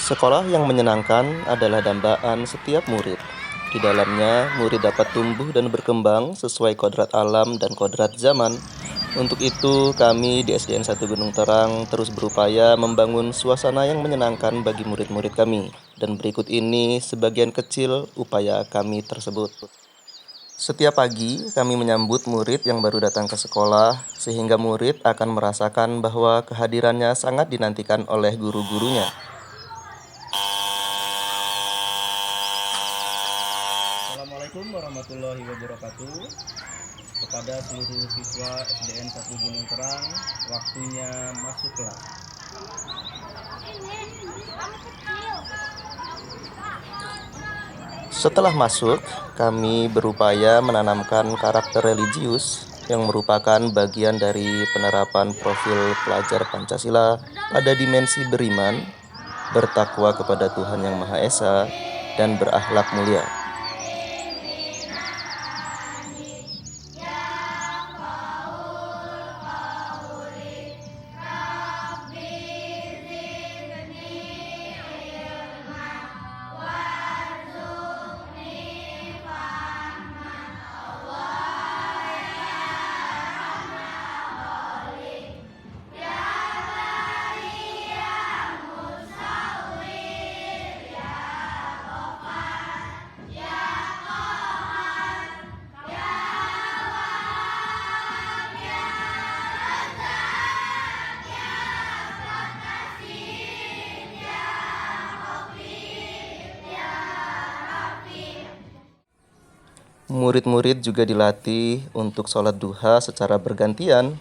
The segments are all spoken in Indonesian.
Sekolah yang menyenangkan adalah dambaan setiap murid. Di dalamnya, murid dapat tumbuh dan berkembang sesuai kodrat alam dan kodrat zaman. Untuk itu, kami di SDN 1 Gunung Terang terus berupaya membangun suasana yang menyenangkan bagi murid-murid kami. Dan berikut ini sebagian kecil upaya kami tersebut. Setiap pagi, kami menyambut murid yang baru datang ke sekolah, sehingga murid akan merasakan bahwa kehadirannya sangat dinantikan oleh guru-gurunya. Assalamualaikum warahmatullahi wabarakatuh. Kepada seluruh siswa SDN 1 Gunung Terang, waktunya masuk kelas. Setelah masuk, kami berupaya menanamkan karakter religius yang merupakan bagian dari penerapan profil pelajar Pancasila pada dimensi beriman, bertakwa kepada Tuhan Yang Maha Esa, dan berakhlak mulia. Murid-murid juga dilatih untuk sholat duha secara bergantian.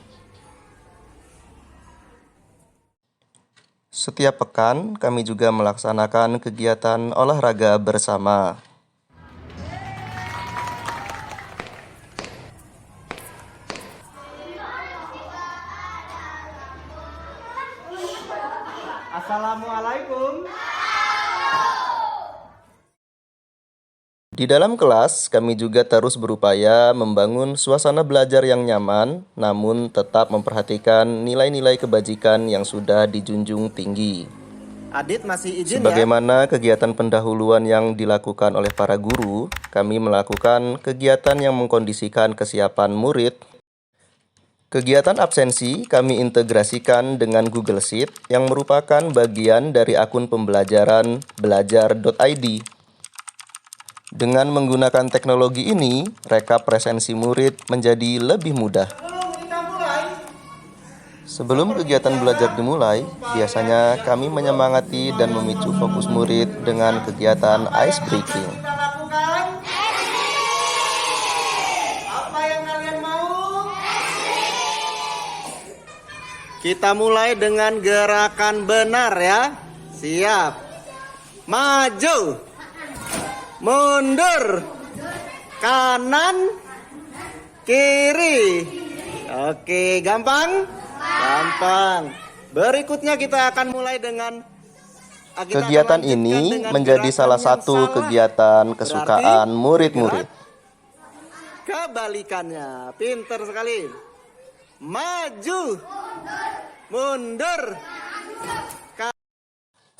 Setiap pekan, kami juga melaksanakan kegiatan olahraga bersama. Assalamualaikum. Di dalam kelas, kami juga terus berupaya membangun suasana belajar yang nyaman, namun tetap memperhatikan nilai-nilai kebajikan yang sudah dijunjung tinggi. Adit masih izin Sebagaimana kegiatan pendahuluan yang dilakukan oleh para guru, kami melakukan kegiatan yang mengkondisikan kesiapan murid. Kegiatan absensi kami integrasikan dengan Google Sheet yang merupakan bagian dari akun pembelajaran belajar.id. Dengan menggunakan teknologi ini, rekap presensi murid menjadi lebih mudah. Sebelum kegiatan belajar dimulai, biasanya kami menyemangati dan memicu fokus murid dengan kegiatan ice breaking. Apa yang kalian mau? Kita mulai dengan gerakan benar ya. Siap. Maju. Mundur. Kanan. Kiri. Oke, gampang? Gampang. Berikutnya kita akan mulai dengan Kegiatan ini menjadi salah satu kegiatan kesukaan murid-murid. Kebalikannya, pinter sekali. Maju, mundur.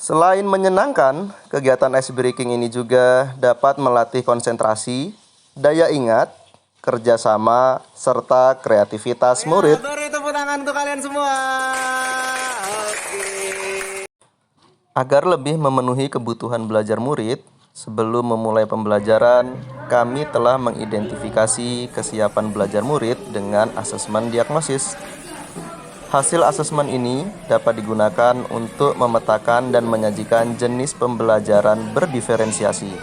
Selain menyenangkan, kegiatan ice breaking ini juga dapat melatih konsentrasi, daya ingat, kerjasama, serta kreativitas murid. Beri tepuk tangan untuk kalian semua. Oke. Agar lebih memenuhi kebutuhan belajar murid, sebelum memulai pembelajaran, kami telah mengidentifikasi kesiapan belajar murid dengan asesmen diagnosis. Hasil asesmen ini dapat digunakan untuk memetakan dan menyajikan jenis pembelajaran berdiferensiasi.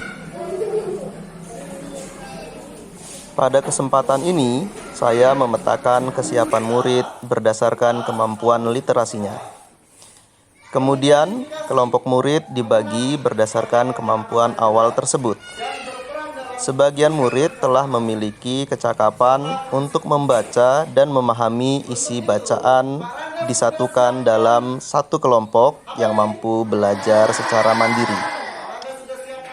Pada kesempatan ini, saya memetakan kesiapan murid berdasarkan kemampuan literasinya. Kemudian, kelompok murid dibagi berdasarkan kemampuan awal tersebut. Sebagian murid telah memiliki kecakapan untuk membaca dan memahami isi bacaan disatukan dalam satu kelompok yang mampu belajar secara mandiri.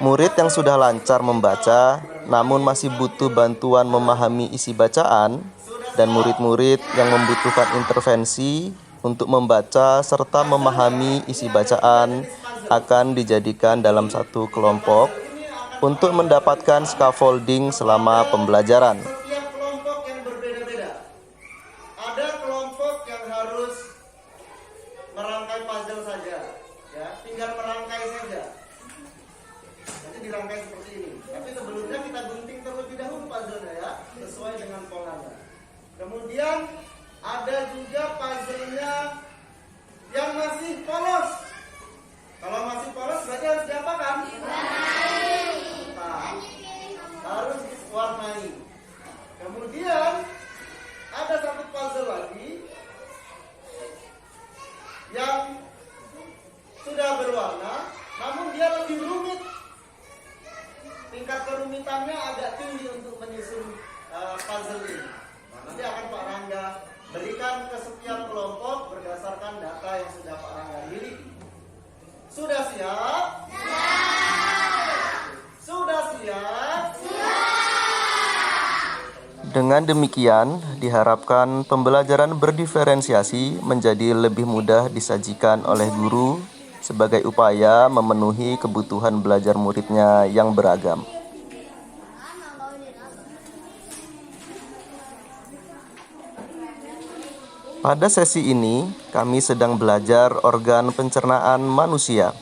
Murid yang sudah lancar membaca namun masih butuh bantuan memahami isi bacaan, dan murid-murid yang membutuhkan intervensi untuk membaca serta memahami isi bacaan akan dijadikan dalam satu kelompok untuk mendapatkan scaffolding selama pembelajaran. Setiap kelompok yang berbeda-beda. Ada kelompok yang harus merangkai puzzle saja, ya, tinggal merangkai saja. Nanti dirangkai seperti ini. Tapi sebelumnya kita gunting terlebih dahulu puzzle-nya, ya, sesuai dengan polanya. Kemudian ada juga puzzle-nya yang masih polos. Kalau masih polos berarti harus diapakan? Nah, harus diwarnai. Kemudian ada satu puzzle lagi yang sudah berwarna, namun dia lebih rumit. Tingkat kerumitannya agak tinggi untuk menyusun puzzle ini. Nah, nanti akan Pak Rangga berikan ke setiap kelompok berdasarkan data yang sudah Pak Rangga miliki. Sudah siap? Sudah siap? Dengan demikian, diharapkan pembelajaran berdiferensiasi menjadi lebih mudah disajikan oleh guru sebagai upaya memenuhi kebutuhan belajar muridnya yang beragam. Pada sesi ini, kami sedang belajar organ pencernaan manusia.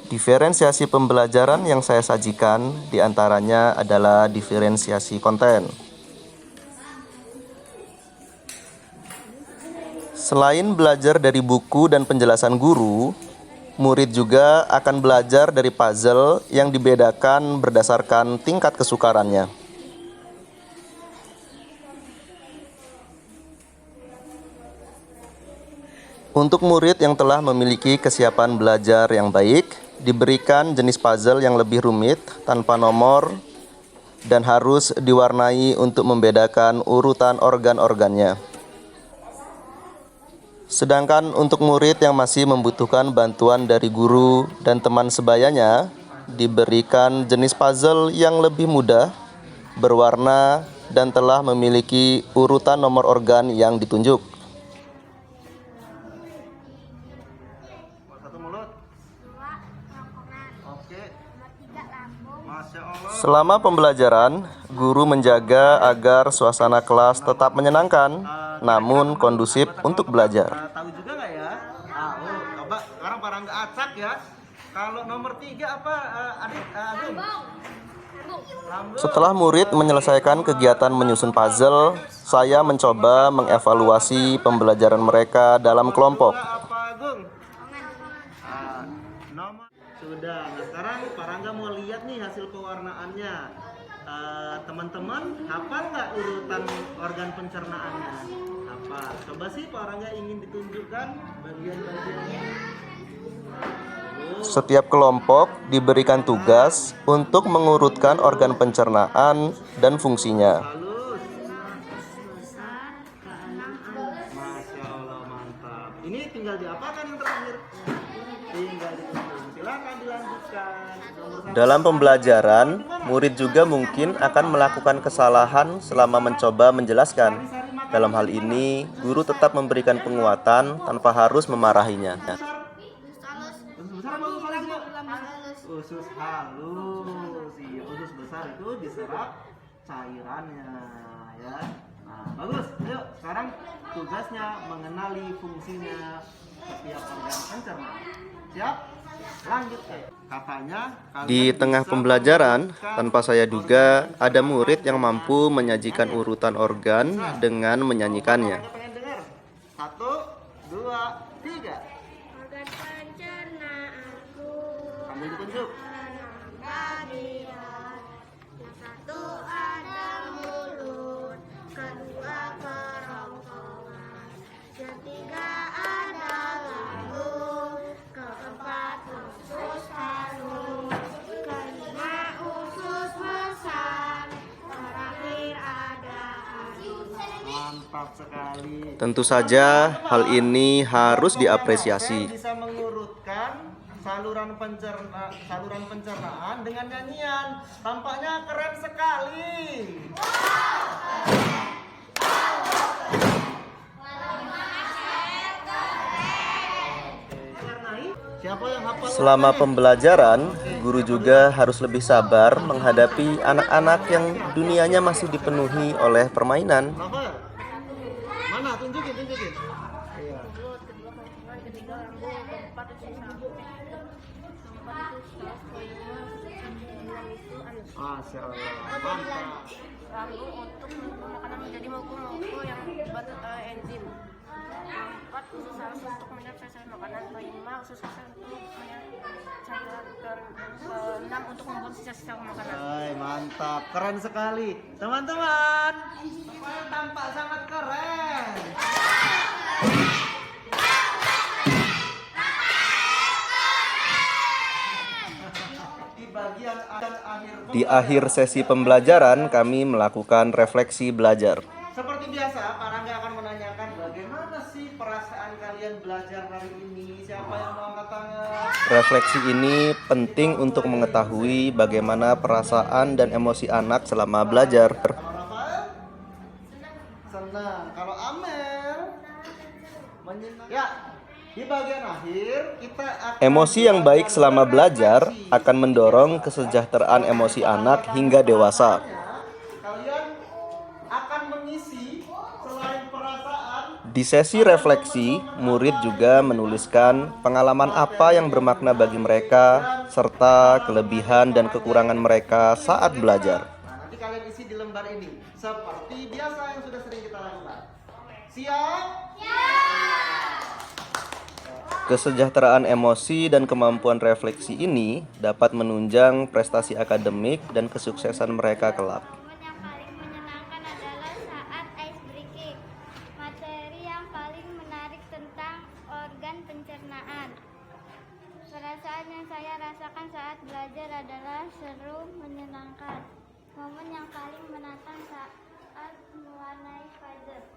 Diferensiasi pembelajaran yang saya sajikan diantaranya adalah diferensiasi konten. Selain belajar dari buku dan penjelasan guru, murid juga akan belajar dari puzzle yang dibedakan berdasarkan tingkat kesukarannya. Untuk murid yang telah memiliki kesiapan belajar yang baik, diberikan jenis puzzle yang lebih rumit tanpa nomor dan harus diwarnai untuk membedakan urutan organ-organnya. Sedangkan untuk murid yang masih membutuhkan bantuan dari guru dan teman sebayanya, diberikan jenis puzzle yang lebih mudah, berwarna, dan telah memiliki urutan nomor organ yang ditunjuk. Selama pembelajaran, guru menjaga agar suasana kelas tetap menyenangkan, namun kondusif untuk belajar. Tahu juga nggak ya? Tahu. Coba sekarang Pak Rangga acak ya. Kalau nomor 3 apa, adik? Agung? Setelah murid menyelesaikan kegiatan menyusun puzzle, saya mencoba mengevaluasi pembelajaran mereka dalam kelompok. Apa, Agung? Nomor sudah. Nah, sekarang Pak Rangga mau lihat nih hasil pewarnaannya. Teman-teman hafal nggak urutan organ pencernaannya? Hafal. Coba sih Pak Rangga ingin ditunjukkan bagian-bagiannya. Setiap kelompok diberikan tugas untuk mengurutkan organ pencernaan dan fungsinya. Halus. Masya Allah, mantap. Ini tinggal diapakan yang terakhir? Tinggal dihitung. Silakan dilanjutkan. Nomor 1. Dalam pembelajaran, murid juga mungkin akan melakukan kesalahan selama mencoba menjelaskan. Dalam hal ini, guru tetap memberikan penguatan tanpa harus memarahinya. Usus halus. Iya, usus besar itu diserap cairannya, ya. Nah, bagus. Ayo, sekarang tugasnya mengenali fungsinya setiap organ pencernaan. Siap? Lanjut. Katanya Di tengah pembelajaran, tanpa saya duga, ada murid yang mampu menyajikan urutan organ dengan menyanyikannya. pengen dengar. 1, 2, 3. Organ pencernaanku Sambil ditunjuk. bagian. Yang satu ada mulut, kedua kerongkongan, ketiga ada lambung, keempat usus halus, kelima usus besar, terakhir ada hidung. Mantap sekali. Tentu saja hal ini harus diapresiasi. Bisa mengurutkan saluran pencernaan dengan nyanyian. Tampaknya keren sekali. Siapa yang hafal Selama pembelajaran, guru juga harus lebih sabar menghadapi anak-anak yang dunianya masih dipenuhi oleh permainan. Novel, mana? Tunjukin. Iya. Mulut, kedua kemakan, ketiga lambung, keempat itu sampai, keempat itu saus, kelima itu anus. Masya Allah, mantap. Lambung untuk makanan menjadi moko-moko yang dibantu oleh enzim. Keempat usus halus untuk menyerap sel-sel makanan. Kelima usus halus untuk menyerap cairan. Keenam untuk membuat sisa-sisa makanan. Hai, mantap, keren sekali, teman-teman. Pokoknya tampak sangat keren. Di akhir sesi pembelajaran, kami melakukan refleksi belajar. Seperti biasa, Pak Rangga akan menanyakan bagaimana sih perasaan kalian belajar hari ini? Siapa yang mau angkat tangan? Refleksi ini penting untuk mengetahui bagaimana perasaan dan emosi anak selama belajar. Kalau Rafael? Senang. Kalau Amel? Menyenangkan. Ya, di bagian akhir kita akan Emosi yang baik selama belajar akan mendorong kesejahteraan emosi anak hingga dewasa. Kalian akan mengisi selain perasaan. Di sesi refleksi, murid juga menuliskan pengalaman apa yang bermakna bagi mereka, serta kelebihan dan kekurangan mereka saat belajar. Nah, nanti kalian isi di lembar ini seperti biasa yang sudah sering kita lakukan. Siap? Kesejahteraan emosi dan kemampuan refleksi ini dapat menunjang prestasi akademik dan kesuksesan mereka kelak. Momen yang paling menyenangkan adalah saat ice breaking. Materi yang paling menarik tentang organ pencernaan. Perasaan yang saya rasakan saat belajar adalah seru, menyenangkan. Momen yang paling menantang saat mewarnai puzzle.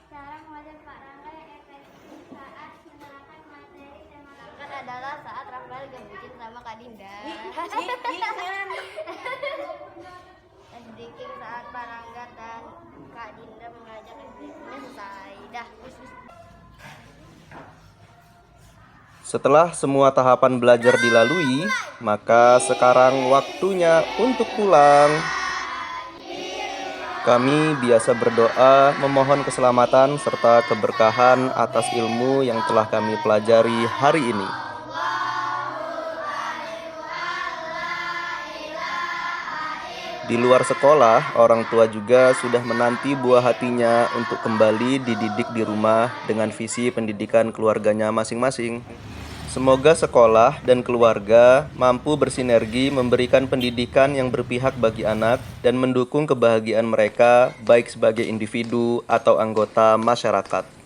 Cara mengajar Pak Rangga yang efektif saat menerangkan materi dan menangkan adalah saat Rafael gebukin sama Kak Dinda. Sedikit saat Pak Rangga dan Kak Dinda mengajak SD-nya selesai. Dah. Setelah semua tahapan belajar dilalui, maka sekarang waktunya untuk pulang. Kami biasa berdoa memohon keselamatan serta keberkahan atas ilmu yang telah kami pelajari hari ini. Di luar sekolah, orang tua juga sudah menanti buah hatinya untuk kembali dididik di rumah dengan visi pendidikan keluarganya masing-masing. Semoga sekolah dan keluarga mampu bersinergi memberikan pendidikan yang berpihak bagi anak dan mendukung kebahagiaan mereka baik sebagai individu atau anggota masyarakat.